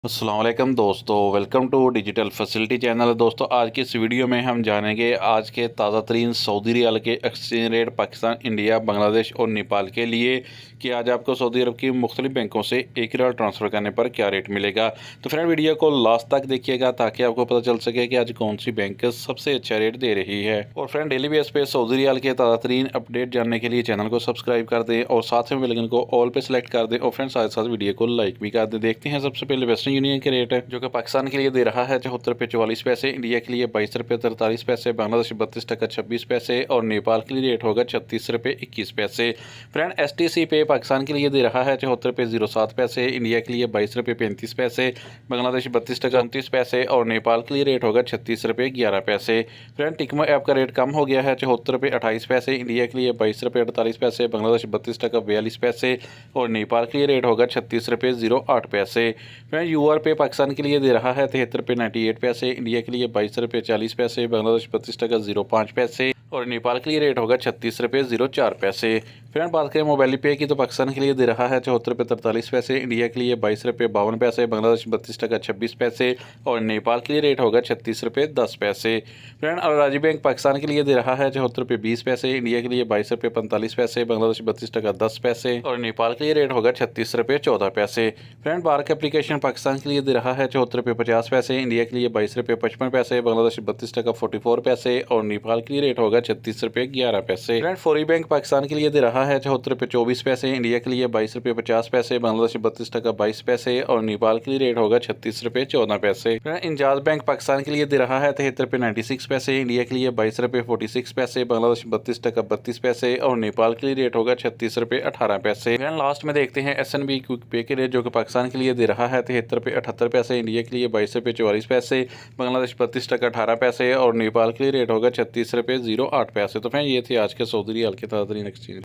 अस्सलाम वालेकुम दोस्तों, welcome to digital facility channel. दोस्तों, आज की इस वीडियो में हम जानेंगे आज के ताज़ा तरीन सऊदी रियाल के exchange rate Pakistan, India, Bangladesh और नेपाल के लिए कि आज आपको सऊदी अरब की मुख्तलिफ बैंकों से एक रियाल ट्रांसफ़र करने पर क्या रेट मिलेगा। तो फ्रेंड, वीडियो को लास्ट तक देखिएगा ताकि आपको पता चल सके कि आज कौन सी बैंक सबसे अच्छा रेट दे रही है। और फ्रेंड, डेली बेस पे सऊदी रियाल के ताज़ा तरीन अपडेट जानने के लिए चैनल को सब्सक्राइब कर दें और साथ में बेल आइकन को ऑल पे सेलेक्ट कर दें और फ्रेंड साथ साथ वीडियो को लाइक भी कर दें। देखते हैं सबसे पहले वेस्टर्न यूनियन के रेट है, जो कि पाकिस्तान के लिए दे रहा है 74 रुपये 44 पैसे, इंडिया के लिए 22 रुपये 43 पैसे, बांग्लादेश 32 टका 26 पैसे और नेपाल के लिए रेट होगा 36 रुपये 21 पैसे। फ्रेंड, STC पे पाकिस्तान के लिए दे रहा है 74 रुपये 07 पैसे, इंडिया के लिए 22 रुपये 35 पैसे, बांग्लादेश 32 टका 29 पैसे और नेपाल के लिए रेट होगा 36 रुपये 11 पैसे। फ्रेंड, टिकमो ऐप का रेट कम हो गया है 74 रुपये 28 पैसे, इंडिया के लिए 22 रुपये 48 पैसे, बांग्लादेश 32 टका 42 पैसे और नेपाल के लिए रेट होगा 36 रुपये 08 पैसे। फ्रेंड, UR पे पाकिस्तान के लिए दे रहा है 73 रुपये 98 पैसे, इंडिया के लिए 22 रुपये 40 पैसे, बांग्लादेश 32 टका 05 पैसे और नेपाल के लिए रेट होगा 36 रुपये 04 पैसे। फ्रेंड, बात करें मोबाइल पे की तो पाकिस्तान के लिए दे रहा है 74 रुपये 43 पैसे, इंडिया के लिए 22 रुपये 52 पैसे, बांग्लादेश 32 टका 26 पैसे और नेपाल के लिए रेट होगा 36 रुपये 10 पैसे। फ्रेंड, अल राजी बैंक पाकिस्तान के लिए दे रहा है 74 रुपये 20 पैसे, इंडिया के लिए 22 रुपये 45 पैसे, बांग्लादेश 32 टका 10 पैसे और नेपाल के लिए रेट होगा 36 रुपये 14 पैसे। फ्रेंड, बारक एप्लीकेशन पाकिस्तान के लिए दे रहा है 74 रुपये 50 पैसे, इंडिया के लिए 22 रुपये 55 पैसे, बांग्लादेश 32 टका 44 पैसे और नेपाल के लिए रेट होगा 36 रुपये 11 पैसे। फ्रेंड, फोरी बैंक पाकिस्तान के लिए दे रहा है 74 रुपये 24 पैसे, इंडिया के लिए 22 रुपये 50 पैसे, बांग्लादेश 32 टका 22 पैसे और नेपाल के लिए रेट होगा 36 रुपये 14 पैसे। फ्रेंड, इंजाज बैंक पाकिस्तान के लिए दे रहा है 73 रुपये 96 पैसे, इंडिया के लिए 22 रुपये 46 पैसे, बांग्लादेश 32 टका 32 पैसे और नेपाल के लिए रेट होगा 36 रुपये 18 पैसे। फ्रेंड, लास्ट में देखते हैं SNB क्विक पे के रेट, जो कि पाकिस्तान के लिए दे रहा है 73 रुपये 78 पैसे, इंडिया के लिए 22 रुपये 44 पैसे, बांग्लादेश 32 टका 18 पैसे और नेपाल के लिए रेट होगा 36 रुपये 08 पैसे। तो फ्रेंड, ये थे आज के सऊदी रियाल के ताज़ा तरीन एक्सचेंज।